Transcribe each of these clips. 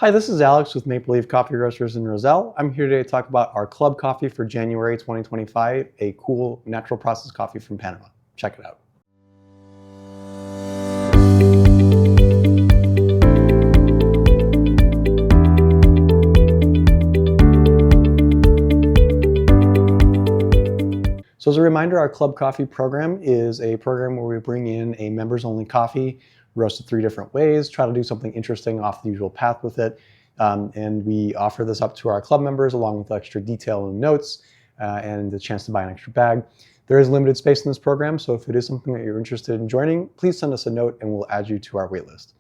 Hi, this is Alex with Maple Leaf Coffee Roasters in Roselle. I'm here today to talk about our club coffee for January 2025, a cool natural process coffee from Panama. Check it out. So as a reminder, our Club Coffee program is a program where we bring in a members-only coffee, roasted 3 different ways, try to do something interesting off the usual path with it. And we offer this up to our club members along with extra detail and notes and the chance to buy an extra bag. There is limited space in this program, so if it is something that you're interested in joining, please send us a note and we'll add you to our waitlist.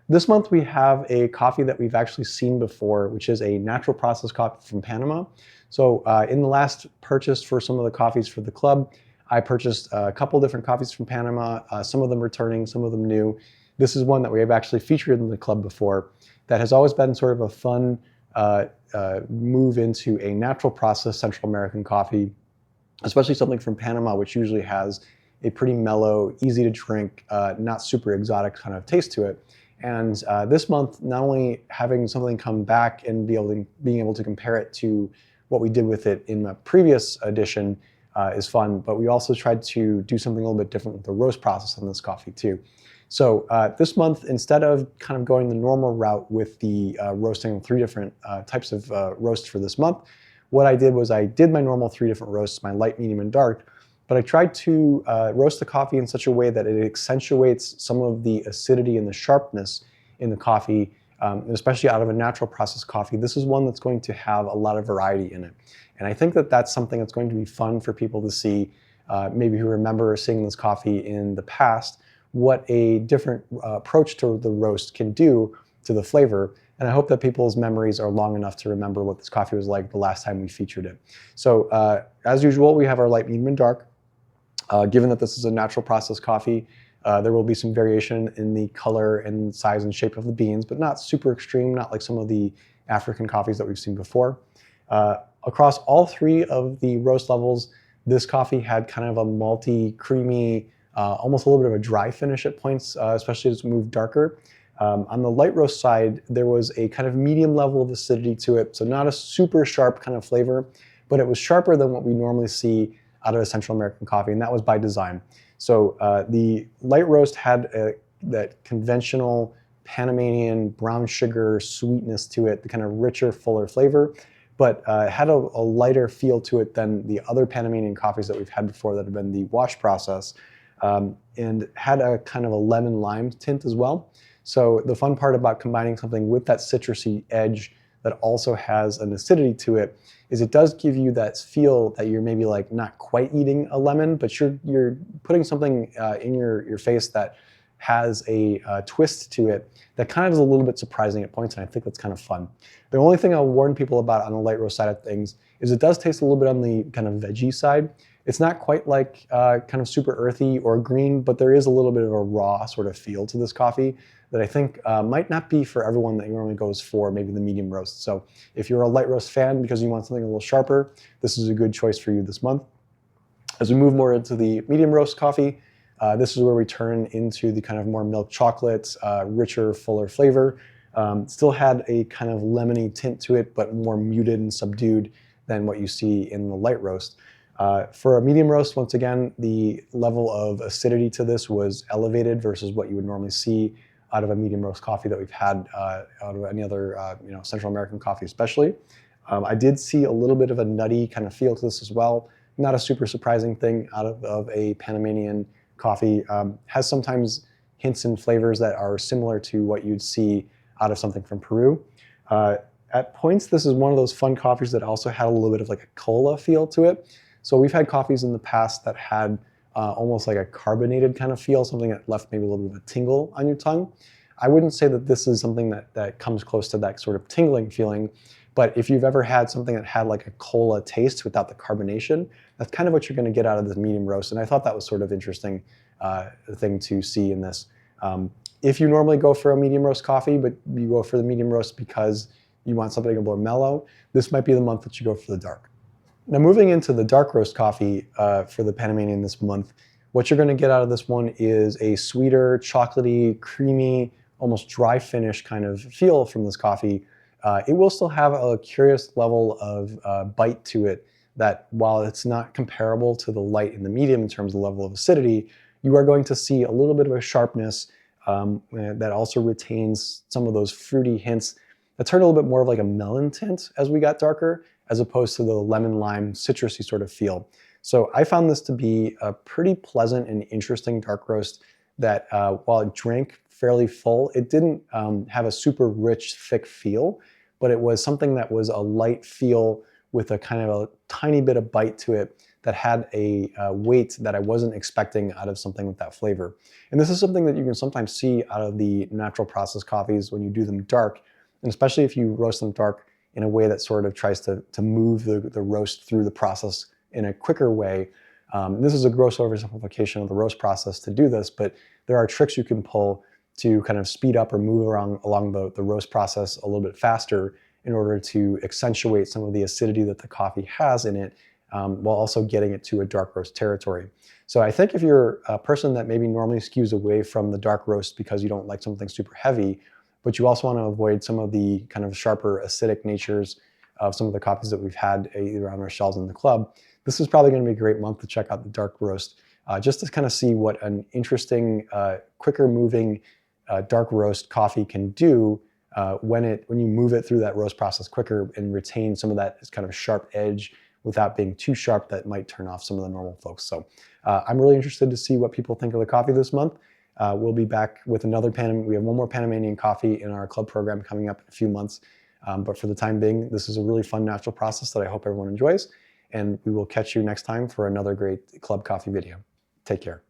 This month we have a coffee that we've actually seen before, which is a natural process coffee from Panama. So in the last purchase for some of the coffees for the club, I purchased a couple different coffees from Panama, some of them returning, some of them new. This is one that we have actually featured in the club before that has always been sort of a fun move into a natural process Central American coffee, especially something from Panama, which usually has a pretty mellow, easy to drink, not super exotic kind of taste to it. And this month, not only having something come back and being able to compare it to what we did with it in the previous edition is fun, but we also tried to do something a little bit different with the roast process on this coffee too. So this month, instead of kind of going the normal route with the roasting 3 different types of roast for this month, what I did was I did my normal 3 different roasts, my light, medium, and dark, but I tried to roast the coffee in such a way that it accentuates some of the acidity and the sharpness in the coffee, especially out of a natural process coffee. This is one that's going to have a lot of variety in it. And I think that that's something that's going to be fun for people to see, maybe who remember seeing this coffee in the past, what a different approach to the roast can do to the flavor. And I hope that people's memories are long enough to remember what this coffee was like the last time we featured it. So as usual, we have our light, medium, and dark. Given that this is a natural process coffee, there will be some variation in the color and size and shape of the beans, but not super extreme, not like some of the African coffees that we've seen before. Across all 3 of the roast levels, this coffee had kind of a malty, creamy, almost a little bit of a dry finish at points, especially as it moved darker. On the light roast side, there was a kind of medium level of acidity to it, so not a super sharp kind of flavor, but it was sharper than what we normally see out of a Central American coffee, and that was by design. So the light roast had that conventional Panamanian brown sugar sweetness to it, the kind of richer, fuller flavor, but it had a lighter feel to it than the other Panamanian coffees that we've had before that have been the wash process, and had a kind of a lemon lime tint as well. So the fun part about combining something with that citrusy edge that also has an acidity to it is it does give you that feel that you're maybe like not quite eating a lemon, but you're putting something in your face that has a twist to it that kind of is a little bit surprising at points, and I think that's kind of fun. The only thing I'll warn people about on the light roast side of things is it does taste a little bit on the kind of veggie side. It's not quite like kind of super earthy or green, but there is a little bit of a raw sort of feel to this coffee that I think might not be for everyone that normally goes for maybe the medium roast. So if you're a light roast fan because you want something a little sharper, this is a good choice for you this month. As we move more into the medium roast coffee, this is where we turn into the kind of more milk chocolate, richer, fuller flavor. Still had a kind of lemony tint to it, but more muted and subdued than what you see in the light roast. For a medium roast, once again, the level of acidity to this was elevated versus what you would normally see out of a medium roast coffee that we've had out of any other Central American coffee especially. I did see a little bit of a nutty kind of feel to this as well. Not a super surprising thing out of a Panamanian coffee. Has sometimes hints and flavors that are similar to what you'd see out of something from Peru. At points, this is one of those fun coffees that also had a little bit of like a cola feel to it. So we've had coffees in the past that had almost like a carbonated kind of feel, something that left maybe a little bit of a tingle on your tongue. I wouldn't say that this is something that comes close to that sort of tingling feeling, but if you've ever had something that had like a cola taste without the carbonation, that's kind of what you're going to get out of this medium roast, and I thought that was sort of interesting thing to see in this. If you normally go for a medium roast coffee, but you go for the medium roast because you want something a little more mellow, this might be the month that you go for the dark. Now moving into the dark roast coffee for the Panamanian this month, what you're going to get out of this one is a sweeter, chocolatey, creamy, almost dry finish kind of feel from this coffee, it will still have a curious level of bite to it that, while it's not comparable to the light and the medium in terms of level of acidity, you are going to see a little bit of a sharpness that also retains some of those fruity hints that turn a little bit more of like a melon tint as we got darker, as opposed to the lemon lime citrusy sort of feel. So I found this to be a pretty pleasant and interesting dark roast that while it drank fairly full, it didn't have a super rich, thick feel, but it was something that was a light feel with a kind of a tiny bit of bite to it that had a weight that I wasn't expecting out of something with that flavor. And this is something that you can sometimes see out of the natural process coffees when you do them dark, and especially if you roast them dark in a way that sort of tries to move the roast through the process in a quicker way. This is a gross oversimplification of the roast process to do this, but there are tricks you can pull to kind of speed up or move along the roast process a little bit faster in order to accentuate some of the acidity that the coffee has in it, while also getting it to a dark roast territory. So I think if you're a person that maybe normally skews away from the dark roast because you don't like something super heavy, but you also want to avoid some of the kind of sharper acidic natures of some of the coffees that we've had either on our shelves in the club, this is probably going to be a great month to check out the dark roast, just to kind of see what an interesting, quicker moving dark roast coffee can do when you move it through that roast process quicker and retain some of that kind of sharp edge without being too sharp that might turn off some of the normal folks. So I'm really interested to see what people think of the coffee this month. We'll be back with another we have one more Panamanian coffee in our club program coming up in a few months. But for the time being, this is a really fun natural process that I hope everyone enjoys. And we will catch you next time for another great club coffee video. Take care.